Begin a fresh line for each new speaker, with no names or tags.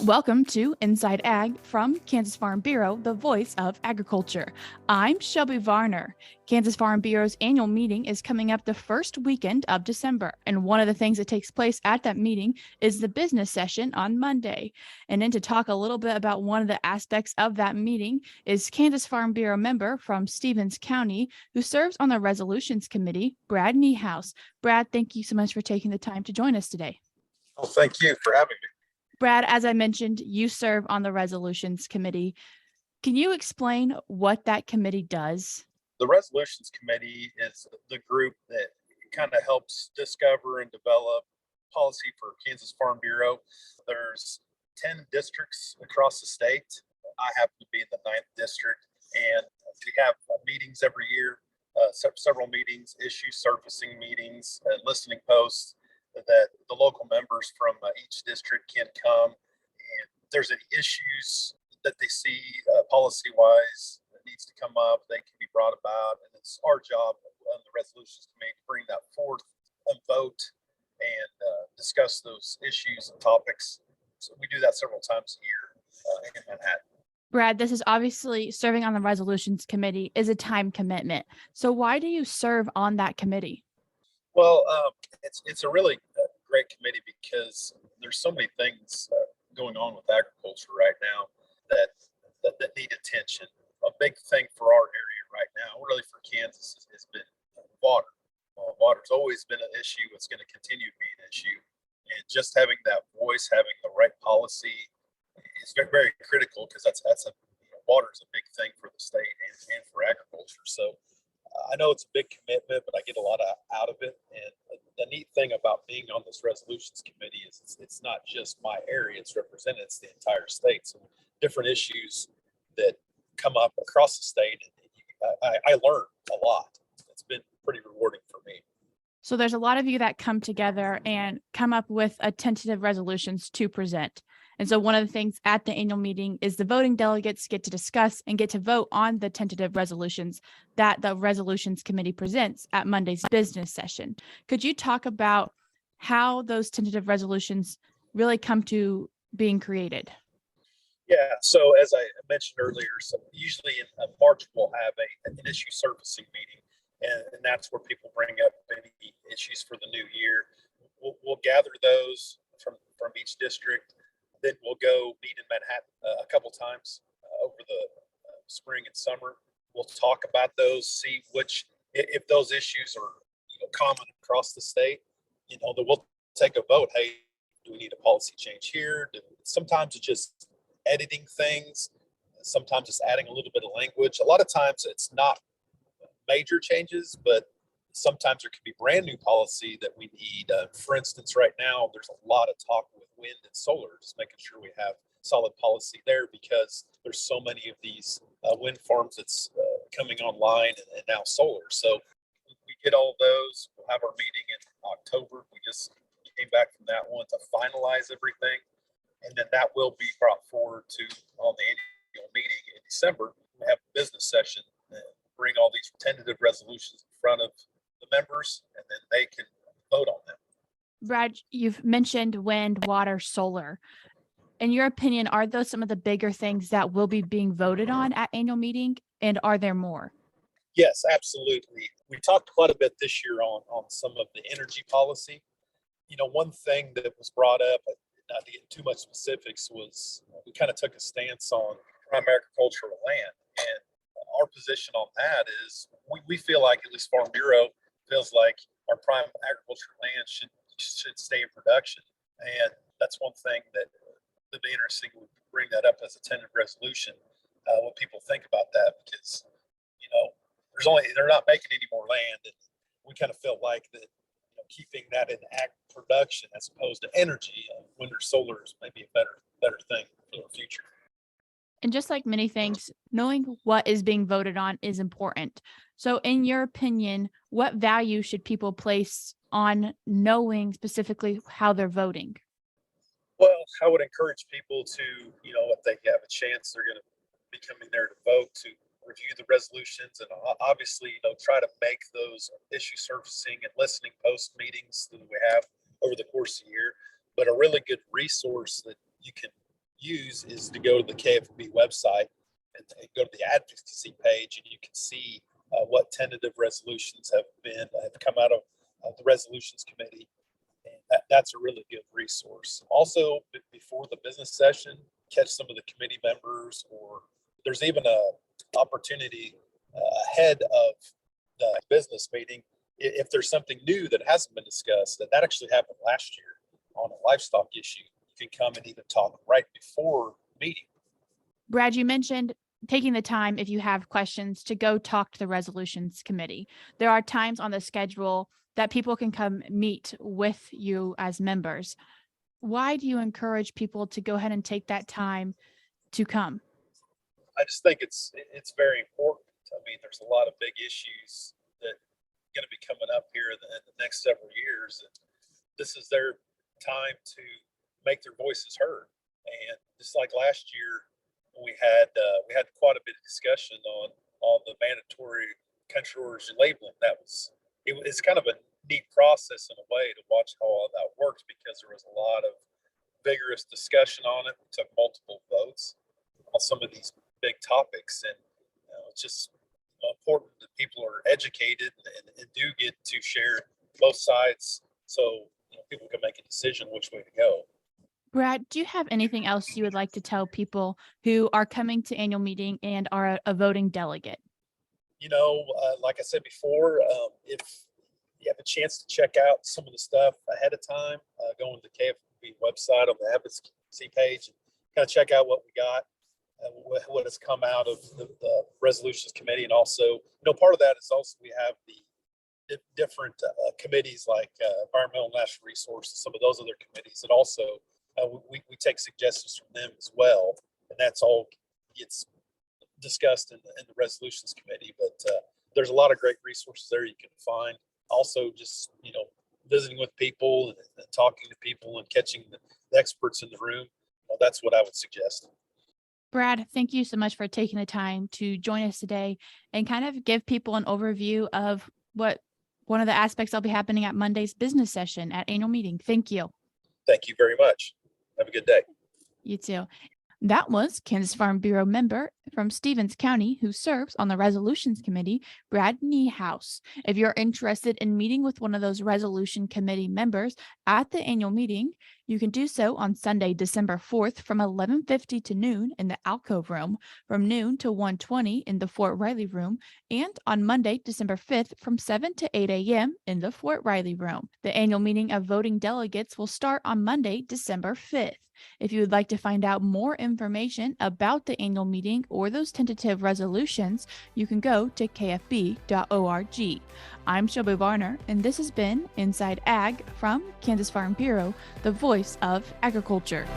Welcome to Inside Ag from Kansas Farm Bureau, the voice of agriculture. I'm Shelby Varner. Kansas Farm Bureau's annual meeting is coming up the first weekend of December, and one of the things that takes place at that meeting is the business session on Monday. And then to talk a little bit about one of the aspects of that meeting is Kansas Farm Bureau member from Stevens County who serves on the Resolutions Committee, Brad Niehues. Brad, thank you so much for taking the time to join us today.
Well, thank you for having me.
Brad, as I mentioned, you serve on the Resolutions Committee. Can you explain what that committee does?
The Resolutions Committee is the group that kind of helps discover and develop policy for Kansas Farm Bureau. There's 10 districts across the state. I happen to be in the 9th district, and we have meetings every year, several meetings, issue surfacing meetings, listening posts that the local members from each district can come. And if there's any issues that they see policy-wise that needs to come up, they can be brought about. And it's our job on the Resolutions Committee to bring that forth and vote and discuss those issues and topics. So we do that several times a year in Manhattan.
Brad, this is obviously serving on the Resolutions Committee is a time commitment. So why do you serve on that committee?
Well, it's a really great committee because there's so many things going on with agriculture right now that need attention. A big thing for our area right now, really for Kansas, has been water. Water's always been an issue. It's going to continue to be an issue. And just having that voice, having the right policy is very, very critical because water is a big thing for the state and for agriculture. So I know it's a big commitment, but I get a lot out of it. And the neat thing about being on this Resolutions Committee is it's not just my area, it's represented, it's the entire state. So different issues that come up across the state, and I learn a lot. It's been pretty rewarding for me.
So there's a lot of you that come together and come up with a tentative resolutions to present. And so one of the things at the annual meeting is the voting delegates get to discuss and get to vote on the tentative resolutions that the Resolutions Committee presents at Monday's business session. Could you talk about how those tentative resolutions really come to being created?
Yeah, so as I mentioned earlier, so usually in March we'll have an issue surfacing meeting, and that's where people bring up any issues for the new year. We'll gather those from each district. Then we'll go meet in Manhattan a couple times over the spring and summer. We'll talk about those, see if those issues are common across the state. Then we'll take a vote. Hey, do we need a policy change here? Sometimes it's just editing things. Sometimes it's adding a little bit of language. A lot of times it's not major changes, but sometimes there could be brand new policy that we need. For instance, right now, there's a lot of talk with wind and solar, just making sure we have solid policy there because there's so many of these wind farms that's coming online and now solar. So we get all those. We'll have our meeting in October. We just came back from that one to finalize everything. And then that will be brought forward on the annual meeting in December. We have a business session and bring all these tentative resolutions in front of the members, and then they can vote on them.
Brad, you've mentioned wind, water, solar. In your opinion, are those some of the bigger things that will be being voted on at annual meeting, and are there more?
Yes, absolutely. We talked quite a bit this year on some of the energy policy. One thing that was brought up, not to get too much specifics, was we kind of took a stance on prime agricultural land. And our position on that is we feel like, at least Farm Bureau feels like, our prime agricultural land should stay in production. And that's one thing that would be interesting. We bring that up as a tentative resolution, what people think about that, because they're not making any more land, and we kind of felt like that keeping that in ag production as opposed to energy, wind or solar, is maybe a better thing for the future.
And just like many things, knowing what is being voted on is important. So in your opinion, what value should people place on knowing specifically how they're voting?
Well, I would encourage people to, if they have a chance, they're going to be coming there to vote, to review the resolutions, and obviously, try to make those issue surfacing and listening post meetings that we have over the course of the year. But a really good resource that you can use is to go to the KFB website and go to the advocacy page, and you can see what tentative resolutions have come out of the resolutions committee. And that's a really good resource. Also, before the business session, catch some of the committee members, or there's even a opportunity ahead of the business meeting. If there's something new that hasn't been discussed, that actually happened last year on a livestock issue, you can come and even talk right before meeting.
Brad, you mentioned taking the time, if you have questions, to go talk to the resolutions committee. There are times on the schedule that people can come meet with you as members. Why do you encourage people to go ahead and take that time to come?
I just think it's very important. I mean, there's a lot of big issues that are going to be coming up here in the next several years, and this is their time to make their voices heard. And just like last year, we had quite a bit of discussion on the mandatory country origin labeling. It's kind of a neat process in a way to watch how all that works, because there was a lot of vigorous discussion on it. We took multiple votes on some of these big topics, and it's just important that people are educated and do get to share both sides, so people can make a decision which way to go.
Brad, do you have anything else you would like to tell people who are coming to annual meeting and are a voting delegate?
Like I said before, if you have a chance to check out some of the stuff ahead of time, go on the KFB website on the advocacy page and kind of check out what we got, what has come out of the resolutions committee. And also, part of that is also we have the different committees like environmental and natural resources, some of those other committees, and also we take suggestions from them as well, and that's all gets discussed in the resolutions committee. But there's a lot of great resources there you can find. Also, just visiting with people and talking to people and catching the experts in the room. That's what I would suggest.
Brad, thank you so much for taking the time to join us today and kind of give people an overview of what one of the aspects that'll be happening at Monday's business session at annual meeting. Thank you.
Thank you very much. Have a good day.
You too. That was Kansas Farm Bureau member from Stevens County who serves on the Resolutions Committee, Brad Niehues. If you're interested in meeting with one of those Resolution Committee members at the annual meeting, you can do so on Sunday, December 4th from 11:50 to noon in the Alcove Room, from noon to 1:20 in the Fort Riley Room, and on Monday, December 5th from 7 to 8 a.m. in the Fort Riley Room. The annual meeting of voting delegates will start on Monday, December 5th. If you would like to find out more information about the annual meeting or those tentative resolutions, you can go to KFB.org. I'm Shelby Varner, and this has been Inside Ag from Kansas Farm Bureau, the voice of agriculture.